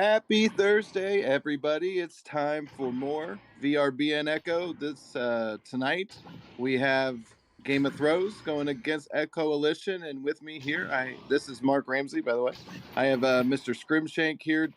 Happy Thursday, everybody. It's time for more VRBN Echo. Tonight we have Game of Thrones going against Echoalition, and with me here, this is Mark Ramsey, by the way. I have Mr. Scrimshank here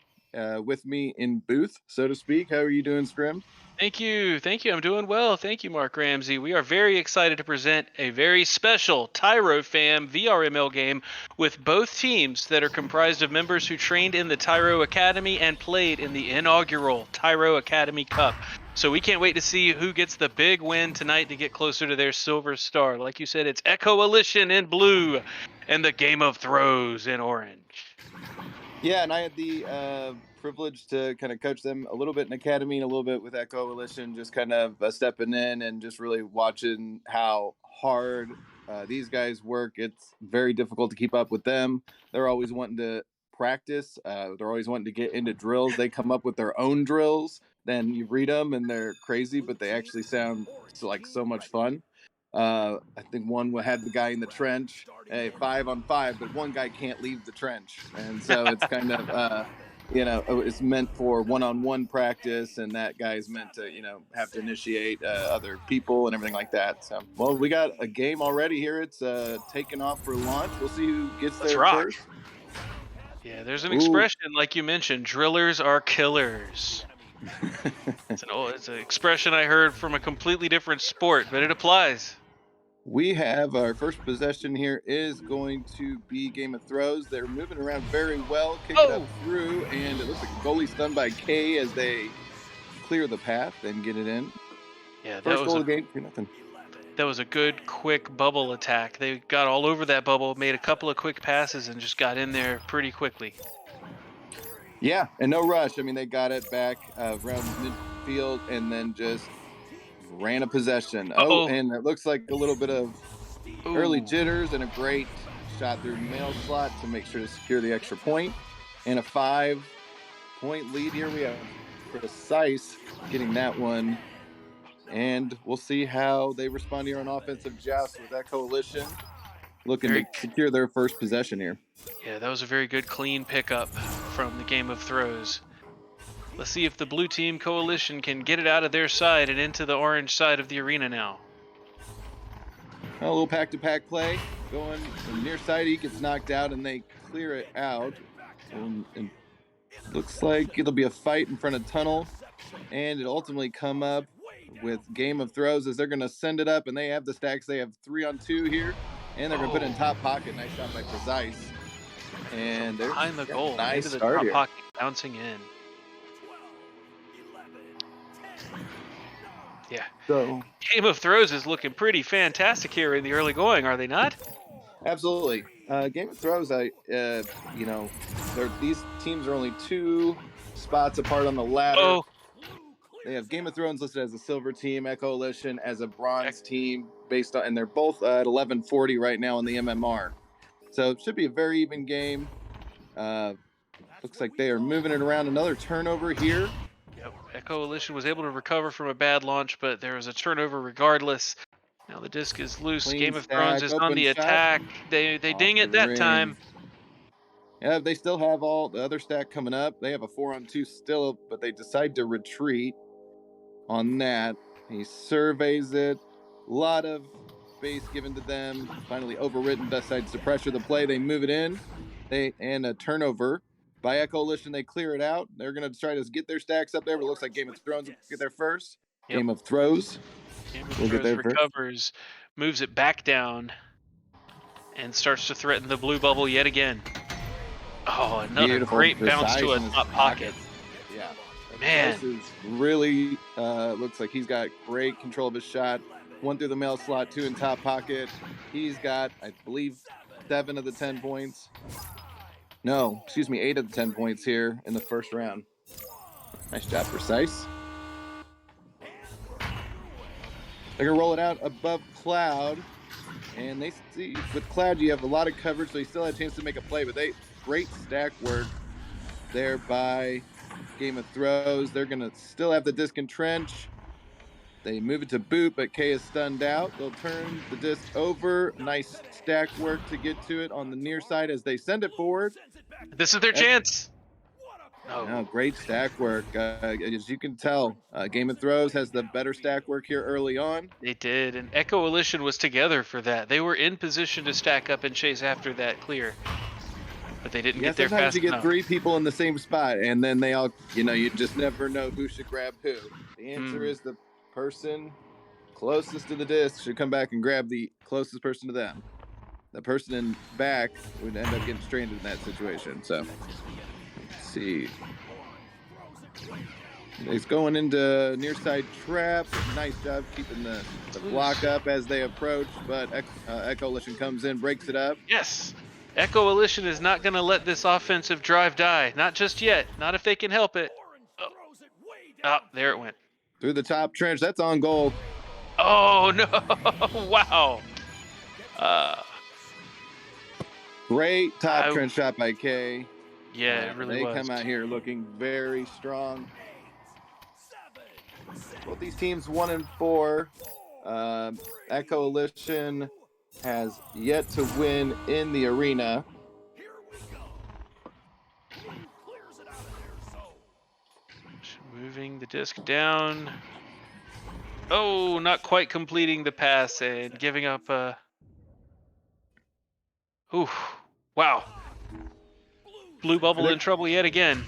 with me in booth, so to speak. How are you doing, Scrim? Thank you. Thank you. I'm doing well. Thank you, Mark Ramsey. We are very excited to present a very special TyroFam VRML game with both teams that are comprised of members who trained in the Tyro Academy and played in the inaugural Tyro Academy Cup. So we can't wait to see who gets the big win tonight to get closer to their silver star. Like you said, it's Echoalition in blue and the Game of Throws in orange. Yeah, and I had the privilege to kind of coach them a little bit in academy and a little bit with that coalition, just kind of stepping in and just really watching how hard these guys work. It's very difficult to keep up with them. They're always wanting to practice. They're always wanting to get into drills. They come up with their own drills. Then you read them and they're crazy, but they actually sound like so much fun. I think one had the guy in the trench, a 5-on-5, but one guy can't leave the trench, and so it's kind of it's meant for one-on-one practice, and that guy's meant to have to initiate other people and everything like that. So, well, we got a game already here. It's taking off for launch. We'll see who gets Let's there rock. first. Yeah, there's an Ooh. expression like you mentioned, drillers are killers. It's an expression I heard from a completely different sport, but it applies. We have our first possession here is going to be Game of Thrones. They're moving around very well, kick it up through, and it looks like a goalie stunned by K as they clear the path and get it in. Yeah, First goal of the game, 2-0. That was a good, quick bubble attack. They got all over that bubble, made a couple of quick passes, and just got in there pretty quickly. Yeah, and no rush. I mean, they got it back around midfield and then just ran a possession. Oh, and it looks like a little bit of early jitters and a great shot through mail slot to make sure to secure the extra point. And a 5-point lead here. We have Precise getting that one. And we'll see how they respond here on offensive joust with that coalition. Looking to secure their first possession here. Yeah, that was a very good, clean pickup from the Game of Throws. Let's see if the blue team coalition can get it out of their side and into the orange side of the arena now. A little pack-to-pack play going from near side. He gets knocked out and they clear it out. And looks like it'll be a fight in front of tunnel. And it'll ultimately come up with Game of Throws as they're going to send it up. And they have the stacks. They have 3-on-2 here. And they're going to put it in top pocket. Nice shot by Precise. And they're behind the goal. Nice into the start top here. Pocket, bouncing in. Yeah. So Game of Throws is looking pretty fantastic here in the early going, are they not? Absolutely. Game of Throws, these teams are only 2 spots apart on the ladder. They have Game of Thrones listed as a silver team, Echoalition as a bronze team, and they're both at 1140 right now in the MMR. So it should be a very even game. Looks like they are moving it around. Another turnover here. Yep. Echoalition was able to recover from a bad launch, but there was a turnover regardless. Now the disc is loose. Clean Game of stack, Thrones is on the attack. They ding it that time. Yeah, they still have all the other stack coming up. They have a 4-on-2 still, but they decide to retreat on that. He surveys it. A lot of space given to them. Finally overwritten, decides to pressure the play. They move it in. And a turnover by Echoalition. They clear it out. They're going to try to get their stacks up there, but it looks like Game of Thrones will get there first. Yep. Game of Throws. We'll get there recovers, moves it back down, and starts to threaten the blue bubble yet again. Oh, another Beautiful, great bounce to a top pocket. Yeah. Man. This is really looks like he's got great control of his shot. 1 through the mail slot, 2 in top pocket. He's got, I believe, 7 of the 10 points. No, excuse me, 8 of the 10 points here in the first round. Nice job, Precise. They're going to roll it out above Cloud. And they see, with Cloud, you have a lot of coverage, so you still have a chance to make a play. But great stack work there by Game of Throws. They're going to still have the disc and trench. They move it to boot, but K is stunned out. They'll turn the disc over. Nice stack work to get to it on the near side as they send it forward. This is their chance. No, Oh, great stack work. As you can tell, Game of Thrones has the better stack work here early on. they did. And Echoalition was together for that. They were in position to stack up and chase after that clear, but they didn't Yeah, get there sometimes you fast get enough. 3 people in the same spot, and then they all, you just never know who should grab who. The answer Hmm. is the person closest to the disc should come back and grab the closest person to them. The person in back would end up getting stranded in that situation. So, let's see. He's going into near side trap. Nice job keeping the block Blues. up as they approach, but Echoalition comes in, breaks it up. Yes. Echoalition is not going to let this offensive drive die. Not just yet. Not if they can help it. Oh, oh, there it went. Through the top trench. That's on goal. Oh, no. Wow. Uh, Great top I, trench shot by K. yeah, it really They was. come out here looking very strong. Both these teams 1-4. Echoalition has yet to win in the arena. Moving the disc down. Oh, not quite completing the pass and giving up a. Ooh, wow. Blue bubble in trouble yet again.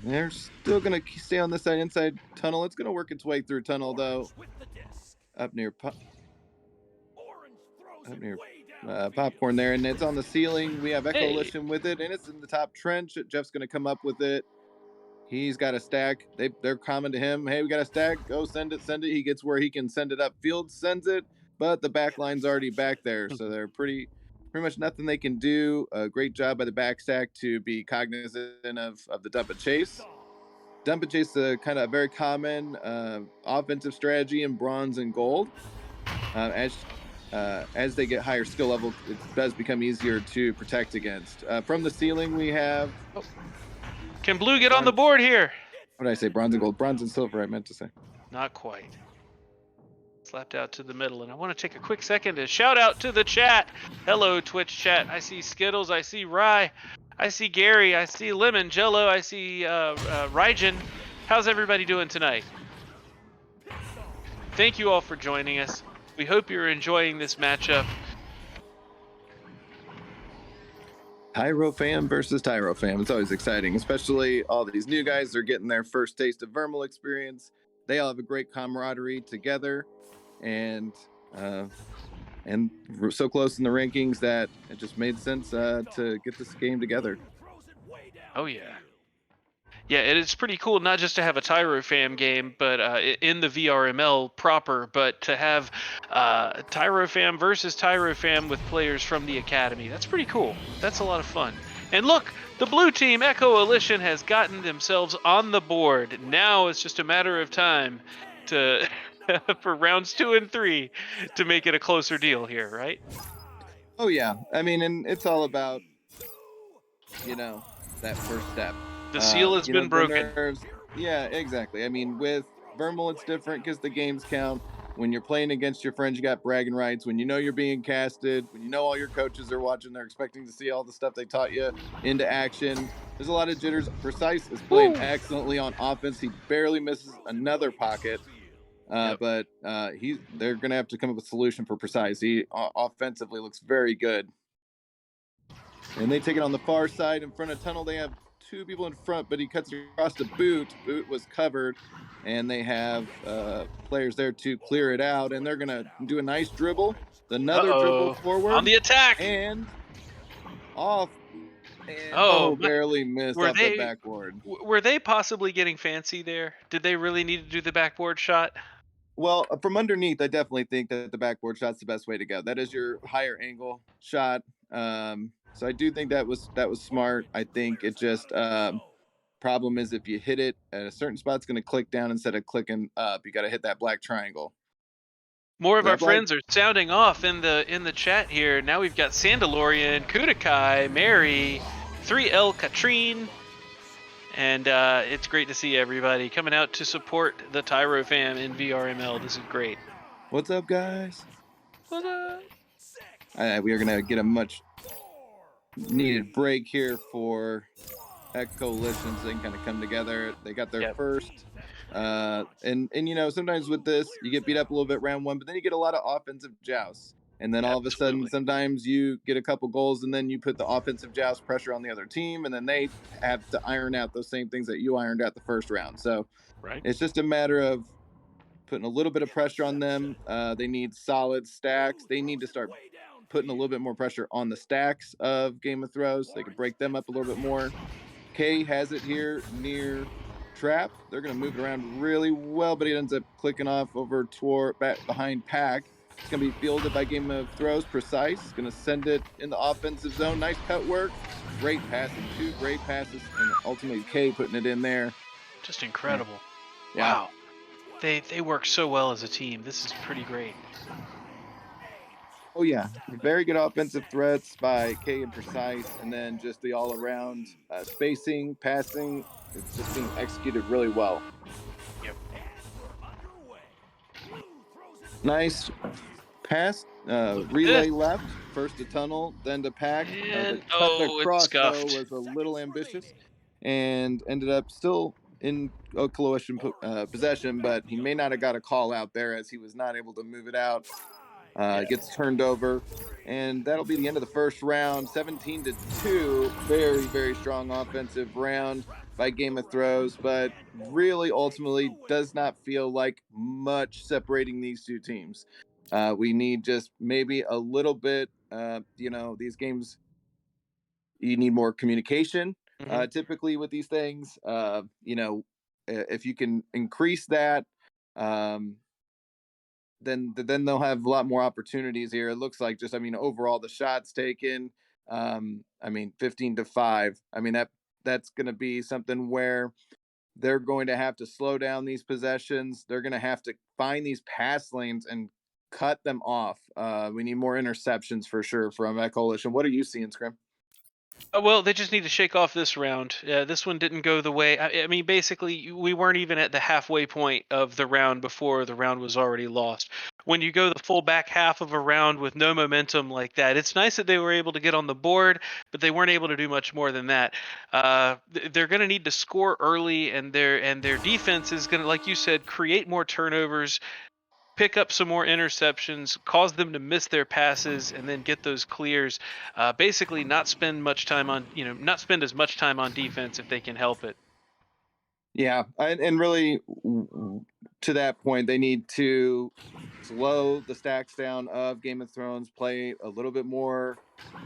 They're still going to stay on this side inside tunnel. It's going to work its way through tunnel, though. Up near popcorn there, and it's on the ceiling. We have Hey. Echoalition with it, and it's in the top trench. Jeff's going to come up with it. He's got a stack. They're common to him. Hey, we got a stack. Go send it. Send it. He gets where he can send it upfield. Sends it, but the back line's already back there, so they're pretty much nothing they can do. A great job by the back stack to be cognizant of the dump and chase. Dump and chase is kind of a very common offensive strategy in bronze and gold. As they get higher skill level, it does become easier to protect against. From the ceiling, we have. Oh. Can blue get on the board here? What did I say? Bronze and gold. Bronze and silver, I meant to say. Not quite. Slapped out to the middle. And I want to take a quick second to shout out to the chat. Hello, Twitch chat. I see Skittles. I see Rye. I see Gary. I see Lemon, Jello. I see Rygen. How's everybody doing tonight? Thank you all for joining us. We hope you're enjoying this matchup. TyroFam versus TyroFam. It's always exciting, especially all these new guys. They're getting their first taste of VRML experience. They all have a great camaraderie together, and so close in the rankings that it just made sense to get this game together. Oh yeah. Yeah, it is pretty cool not just to have a TyroFam game, but in the VRML proper, but to have TyroFam versus TyroFam with players from the academy. That's pretty cool. That's a lot of fun. And look, the blue team, Echoalition, has gotten themselves on the board. Now it's just a matter of time to for rounds 2 and 3 to make it a closer deal here, right? Oh yeah, I mean, and it's all about that first step. The seal has been The broken. nerves. Yeah, exactly. I mean, with VRML, it's different because the games count. When you're playing against your friends, you got bragging rights. When you know you're being casted, when you know all your coaches are watching, they're expecting to see all the stuff they taught you into action. There's a lot of jitters. Precise is playing excellently on offense. He barely misses another pocket. Yep. But they're going to have to come up with a solution for Precise. He offensively looks very good. And they take it on the far side in front of tunnel. They have 2 people in front, but he cuts across the boot. Boot was covered, and they have players there to clear it out. And they're going to do a nice dribble. Another dribble forward. On the attack. And off. And barely missed off the backboard. Were they possibly getting fancy there? Did they really need to do the backboard shot? Well, from underneath, I definitely think that the backboard shot's the best way to go. That is your higher angle shot. So I do think that was smart. I think it just problem is if you hit it at a certain spot, it's going to click down instead of clicking up. You got to hit that black triangle. More of our friends are sounding off in the chat here. Now we've got Sandalorian, Kudakai, Mary, 3L Katrine, and it's great to see everybody coming out to support the TyroFam in VRML. This is great. What's up, guys? What up? We are going to get a much needed break here for Echoalition so they can kind of come together. They got their Yep. first. And you know, sometimes with this, you get beat up a little bit round one, but then you get a lot of offensive jousts. And then all of a sudden, Absolutely. sometimes you get a couple goals, and then you put the offensive joust pressure on the other team, and then they have to iron out those same things that you ironed out the first round. So Right. it's just a matter of putting a little bit of pressure on them. They need solid stacks. They need to start putting a little bit more pressure on the stacks of Game of Thrones. So they can break them up a little bit more. K has it here near Trap. They're going to move it around really well, but he ends up clicking off over toward back behind Pack. It's going to be fielded by Game of Throws. Precise. Going to send it in the offensive zone. Nice cut work. Great passing. Two great passes. And ultimately K putting it in there. Just incredible. Yeah. Wow. They work so well as a team. This is pretty great. Oh yeah, very good offensive threats by K and Precise, and then just the all-around spacing, passing. It's just being executed really well. Yep. Nice pass, relay left, first to tunnel, then to Pack. The And cut it's across though scuffed. was a little ambitious, and ended up still in Echoalition possession, but he may not have got a call out there as he was not able to move it out. Gets turned over, and that'll be the end of the first round. 17-2. Very, very strong offensive round by Game of Throws, but really ultimately does not feel like much separating these two teams. We need just maybe a little bit. You know, these games, you need more communication. Mhm. Typically with these things, you know, if you can increase that. Um, then they'll have a lot more opportunities here. It looks like just, I mean, overall the shots taken, I mean, 15-5. I mean, that's going to be something where they're going to have to slow down these possessions. They're going to have to find these pass lanes and cut them off. We need more interceptions for sure from Echoalition. What are you seeing, Scrim? Well, they just need to shake off this round. This one didn't go the way. I mean, basically, we weren't even at the halfway point of the round before the round was already lost. When you go the full back half of a round with no momentum like that, it's nice that they were able to get on the board, but they weren't able to do much more than that. They're going to need to score early, and their defense is going to, like you said, create more turnovers, pick up some more interceptions, cause them to miss their passes, and then get those clears. Basically, not spend much time on, not spend as much time on defense if they can help it. Yeah, and really to that point, they need to slow the stacks down of Game of Thrones, play a little bit more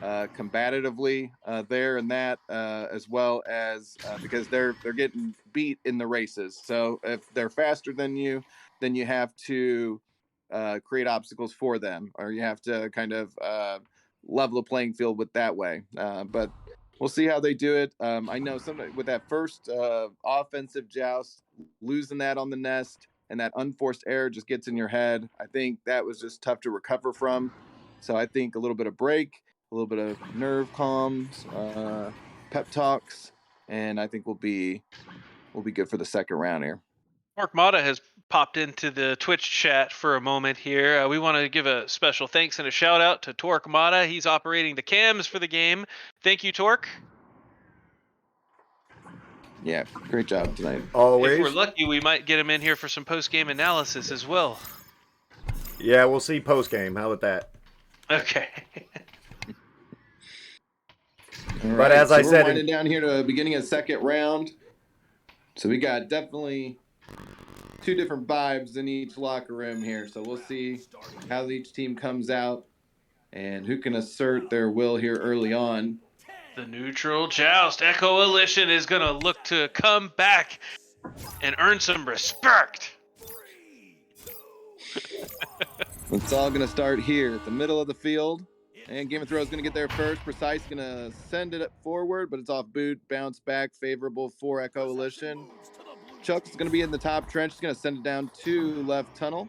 combatively there and that, as well as because they're getting beat in the races. So if they're faster than you, then you have to create obstacles for them, or you have to kind of level the playing field with that way. But we'll see how they do it. I know some with that first offensive joust, losing that on the nest and that unforced error just gets in your head. I think that was just tough to recover from. So I think a little bit of break, a little bit of nerve calms, pep talks, and I think we'll be good for the second round here. Mark Mata has popped into the Twitch chat for a moment here. We want to give a special thanks and a shout out to Torque Mata. He's operating the cams for the game. Thank you, Torque. Yeah, great job tonight. If we're Always. lucky, we might get him in here for some post game analysis as well. Yeah, we'll see post game. How about that? Okay. But as I we're said, winding down here to the beginning of the second round. So we got definitely two different vibes in each locker room here. So we'll see how each team comes out and who can assert their will here early on. The neutral joust. Echoalition is going to look to come back and earn some respect. It's all going to start here at the middle of the field. And Game of Thrones going to get there first. Precise going to send it forward, but it's off boot. Bounce back, favorable for Echoalition. Chuck's going to be in the top trench. He's going to send it down to left tunnel.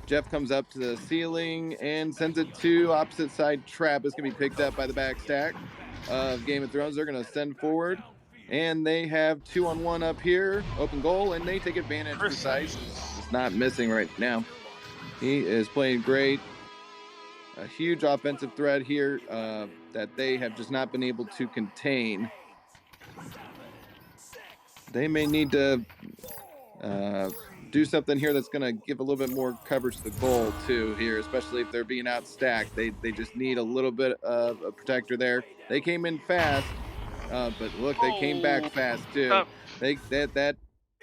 Jeff comes up to the ceiling and sends it to opposite side trap. It's going to be picked up by the back stack of Game of Thrones. They're going to send forward. And they have 2-on-1 up here. Open goal, and they take advantage. Precise is not missing right now. He is playing great. A huge offensive threat here that they have just not been able to contain. they may need to do something here that's going to give a little bit more coverage to the goal too here, especially if they're being outstacked. They just need a little bit of a protector there. They came in fast, but look, they came back Oh, fast too. up.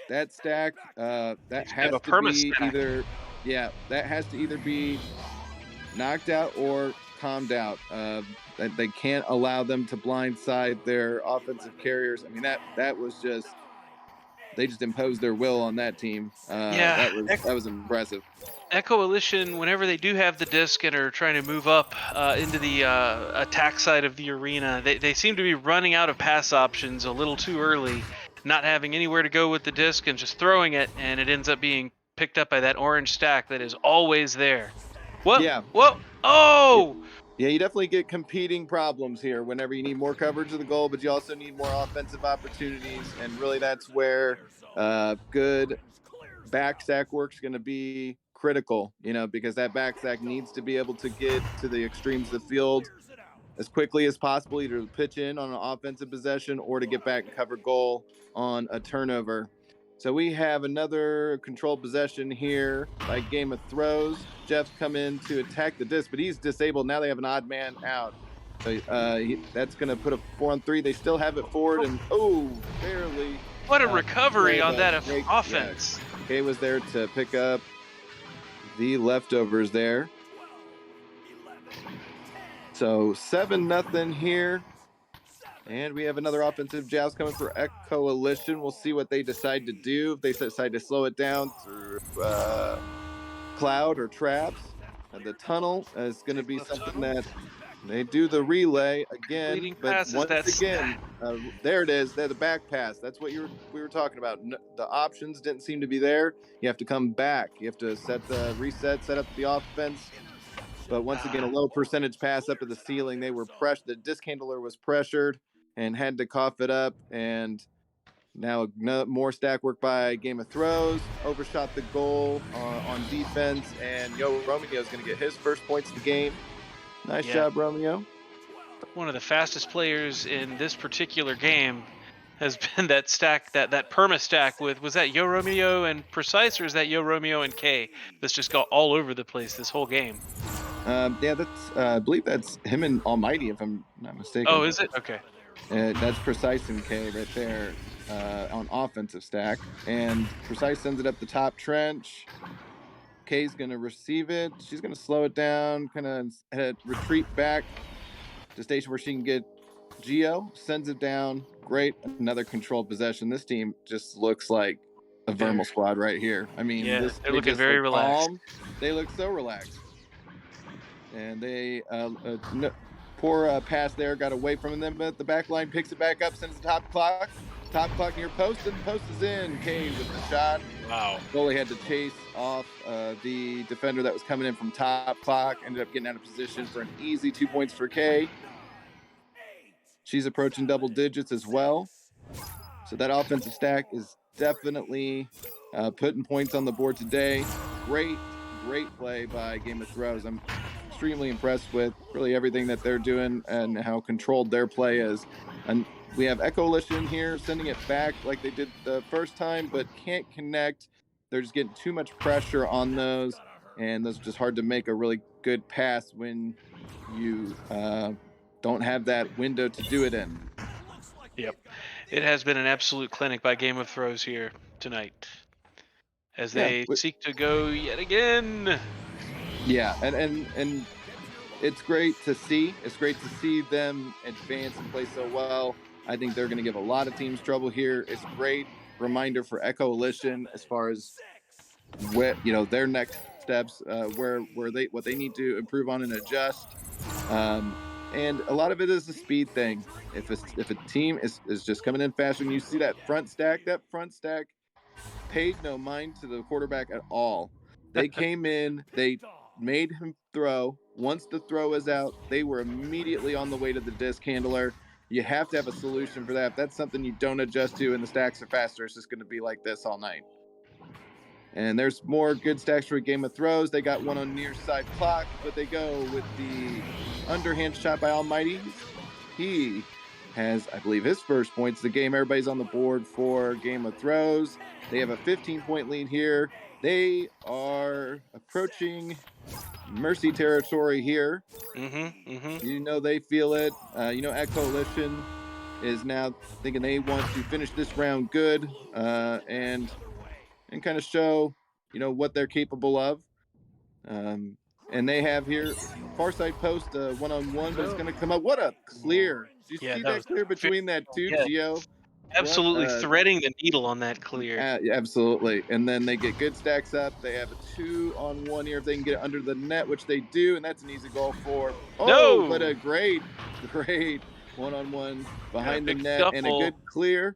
That stack that It's kind of has a to perma be stack. either that has to either be knocked out or calmed out. They can't allow them to blindside their offensive carriers. I mean that was just they just imposed their will on that team. Yeah, That was impressive. Echoalition, whenever they do have the disc and are trying to move up into the attack side of the arena, they seem to be running out of pass options a little too early, not having anywhere to go with the disc and just throwing it, and it ends up being picked up by that orange stack that is always there. Whoa, Yeah, whoa, oh! yeah, you definitely get competing problems here whenever you need more coverage of the goal, but you also need more offensive opportunities, and really that's where good backstack work's going to be critical, because that backstack needs to be able to get to the extremes of the field as quickly as possible, either to pitch in on an offensive possession or to get back and cover goal on a turnover. So we have another controlled possession here by Game of Throws. Jeff's come in to attack the disc, but he's disabled. Now they have an odd man out. So that's going to put a 4-on-3. They still have it forward, and barely. What a recovery on that Offense. offense. Kay was there to pick up the leftovers there. So 7-0 here. And we have another offensive joust coming for Echoalition. We'll see what they decide to do. If they decide to slow it down through cloud or traps. The tunnel is going to be something that they do the relay again. Leading But passes, once again, there it is. They're the back pass. That's what we were talking about. The options didn't seem to be there. You have to come back. You have to set up the offense. But once again, a low percentage pass up to the ceiling. They were the disc handler was pressured and had to cough it up. And now more stack work by Game of Throws. Overshot the goal on defense. And Romeo is going to get his first points of the game. Nice job, Romeo. One of the fastest players in this particular game has been that stack, that perma stack was that Yo Romeo and Precise, or is that Yo Romeo and K that's just got all over the place this whole game? That's I believe that's him and Almighty, if I'm not mistaken. Oh, is it? Okay. That's Precise and K right there on offensive stack. And Precise sends it up the top trench. K's going to receive it. She's going to slow it down, kind of retreat back to station where she can get Geo. Sends it down. Great. Another controlled possession. This team just looks like a VRML squad right here. I mean, they're looking very relaxed. Calm. They look so relaxed. And they poor pass there, got away from them at the back line, picks it back up, sends the top clock near post, and the post is in. Kay with the shot. Wow. Goalie had to chase off the defender that was coming in from top clock, ended up getting out of position for an easy 2 points for Kay. She's approaching double digits as well. So that offensive stack is definitely putting points on the board today. Great play by Game of Throws. I'm extremely impressed with really everything that they're doing and how controlled their play is. And we have Echoalition here sending it back like they did the first time, but can't connect. They're just getting too much pressure on those, and those are just hard to make a really good pass when you don't have that window to do it in. Yep. It has been an absolute clinic by Game of Throws here tonight as they seek to go yet again. Yeah, and it's great to see. It's great to see them advance and play so well. I think they're going to give a lot of teams trouble here. It's a great reminder for Echoalition as far as their next steps, what they need to improve on and adjust. And a lot of it is a speed thing. If a team is just coming in faster, and you see that front stack paid no mind to the quarterback at all. They came in, they made him throw. Once the throw is out, they were immediately on the way to the disc handler. You have to have a solution for that. If that's something you don't adjust to and the stacks are faster, it's just going to be like this all night. And there's more good stacks for a Game of Throws. They got one on near side clock, but they go with the underhand shot by Almighty. He has, I believe, his first points of the game. Everybody's on the board for Game of Throws. They have a 15-point lead here. They are approaching Mercy territory here. You know they feel it. Echoalition is now thinking they want to finish this round good and kind of show, what they're capable of. And they have here Farside post one-on-one, but it's going to come up. What a clear. Did you Yeah, see that that was clear between that two, yeah, Geo? absolutely threading the needle on that clear. Absolutely. And then they get good stacks up. They have a 2-on-1 here if they can get it under the net, which they do, and that's an easy goal for. Oh, but No! a great one-on-one behind the big net and a scuffle. good clear.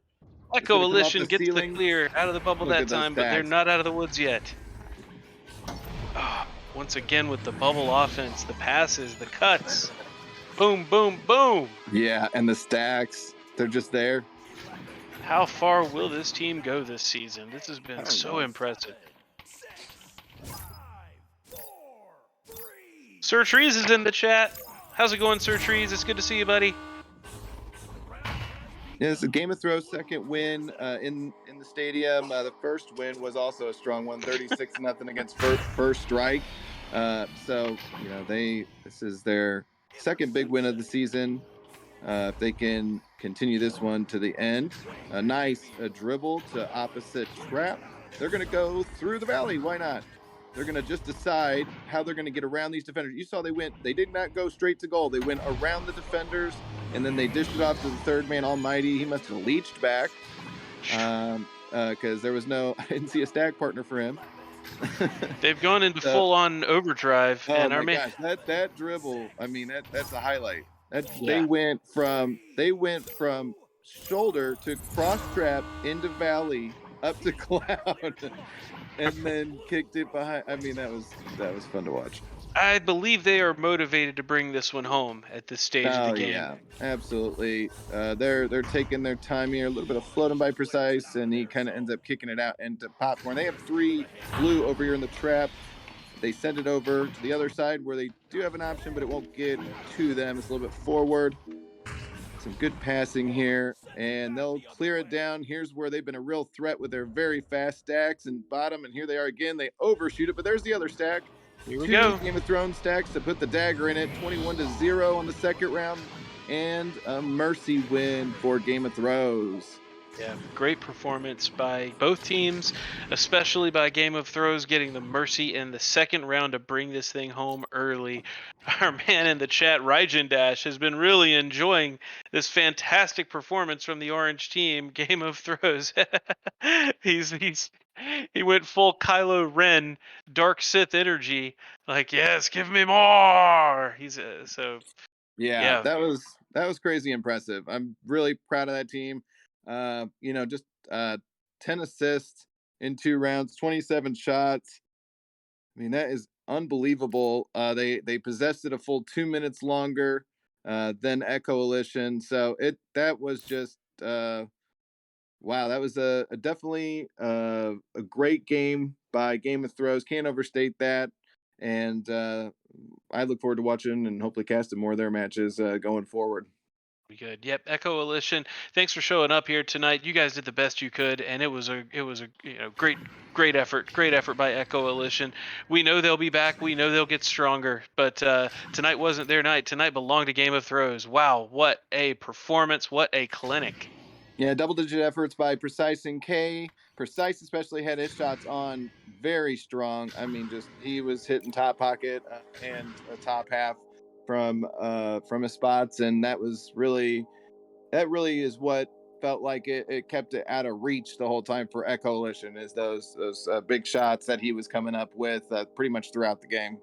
It's gonna come off Echoalition the gets the ceiling. clear out of the bubble Look that at those time, but they're stacks. not out of the woods yet. Once again with the bubble offense, the passes, the cuts. Boom, boom, boom. Yeah, and the stacks, they're just there. How far will this team go this season? This has been don't so know. impressive. Sir Trees is in the chat. How's it going, Sir Trees? It's good to see you, buddy. Yeah, it's a Game of Thrones second win in the stadium. The first win was also a strong one, 36-0 against First Strike. So this is their second big win of the season. If they can continue this one to the end, a nice dribble to opposite trap. They're going to go through the valley. Why not? They're going to just decide how they're going to get around these defenders. You saw they did not go straight to goal. They went around the defenders, and then they dished it off to the third man, Almighty. He must have leached back because there was I didn't see a stack partner for him. They've gone into full-on overdrive. Oh and my gosh, that dribble! I mean, that's a highlight. Yeah. They went from shoulder to cross trap into valley up to cloud, and then kicked it behind. I mean, that was fun to watch. I believe they are motivated to bring this one home at this stage of the game. Yeah, absolutely. They're taking their time here. A little bit of floating by Precise, and he kind of ends up kicking it out into Popcorn. They have 3 blue over here in the trap. They send it over to the other side where they do have an option, but it won't get to them. It's a little bit forward. Some good passing here, and they'll clear it down. Here's where they've been a real threat with their very fast stacks and bottom, and here they are again. They overshoot it, but there's the other stack. Here we go. Game of Thrones stacks to put the dagger in it. 21-0 on the second round, and a mercy win for Game of Thrones. Yeah, great performance by both teams, especially by Game of Thrones getting the mercy in the second round to bring this thing home early. Our man in the chat, Raijin Dash, has been really enjoying this fantastic performance from the Orange team, Game of Thrones. He went full Kylo Ren, Dark Sith energy. Like, yes, give me more. Yeah, that was crazy impressive. I'm really proud of that team. 10 assists in 2 rounds, 27 shots. I mean, that is unbelievable. They possessed it a full 2 minutes longer than Echoalition. So that was just wow. That was a definitely a great game by Game of Thrones. Can't overstate that. And I look forward to watching and hopefully casting more of their matches going forward. Good. Yep. Echoalition. Thanks for showing up here tonight. You guys did the best you could, and it was a great effort. Great effort by Echoalition. We know they'll be back. We know they'll get stronger. But tonight wasn't their night. Tonight belonged to Game of Thrones. Wow, what a performance! What a clinic. Yeah, double-digit efforts by Precise and K. Precise especially had his shots on very strong. I mean, just he was hitting top pocket and a top half from his spots, and that really is what felt like it kept it out of reach the whole time for Echoalition, is those big shots that he was coming up with pretty much throughout the game.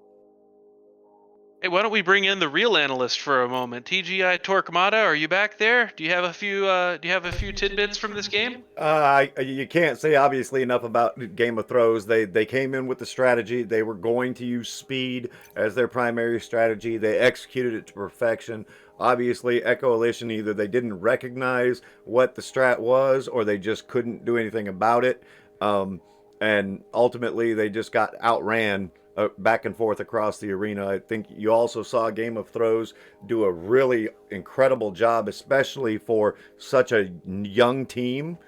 Hey, why don't we bring in the real analyst for a moment? TGI Torquemada, are you back there? Do you have a few tidbits from this game? You can't say obviously enough about Game of Thrones. They came in with the strategy. They were going to use speed as their primary strategy. They executed it to perfection. Obviously, Echoalition, either they didn't recognize what the strat was, or they just couldn't do anything about it. And ultimately, they just got outran back and forth across the arena. I think you also saw Game of Throws do a really incredible job, especially for such a young team.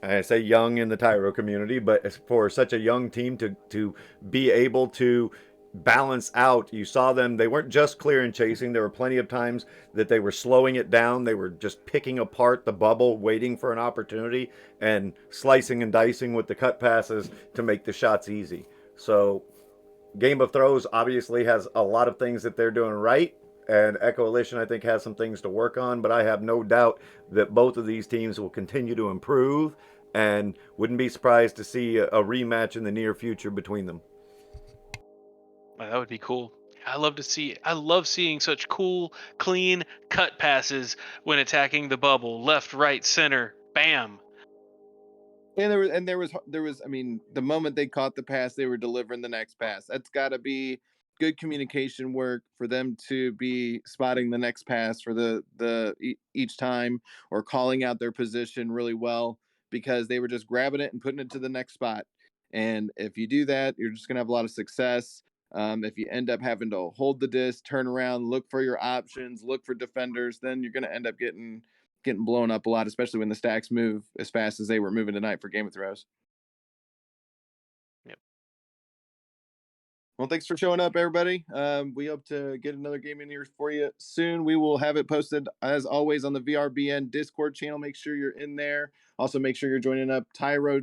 I say young in the Tyro community, but for such a young team to be able to balance out. You saw them, they weren't just clear and chasing. There were plenty of times that they were slowing it down. They were just picking apart the bubble, waiting for an opportunity, and slicing and dicing with the cut passes to make the shots easy. So Game of Throws obviously has a lot of things that they're doing right, and Echoalition I think has some things to work on, but I have no doubt that both of these teams will continue to improve, and wouldn't be surprised to see a rematch in the near future between them. Well, that would be cool. I love seeing such cool, clean cut passes when attacking the bubble, left, right, center, bam. And there was I mean, the moment they caught the pass, they were delivering the next pass. That's got to be good communication work for them to be spotting the next pass for each time, or calling out their position really well, because they were just grabbing it and putting it to the next spot. And if you do that, you're just gonna have a lot of success. If you end up having to hold the disc, turn around, look for your options, look for defenders, then you're gonna end up getting blown up a lot, especially when the stacks move as fast as they were moving tonight for Game of Throws. Yep. Well, thanks for showing up, everybody. We hope to get another game in here for you soon. We will have it posted, as always, on the VRBN Discord channel. Make sure you're in there. Also, make sure you're joining up Tyro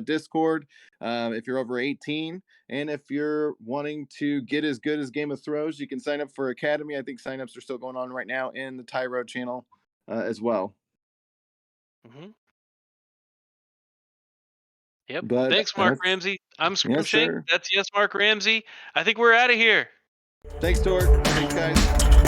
Discord if you're over 18. And if you're wanting to get as good as Game of Throws, you can sign up for Academy. I think signups are still going on right now in the Tyro channel as well. Mm-hmm. Yep. But Thanks, Mark Ramsey. I'm Yes, Scrimshank. sir. That's Yes, Mark Ramsey. I think we're out of here. Thanks, Torque. Thanks, guys.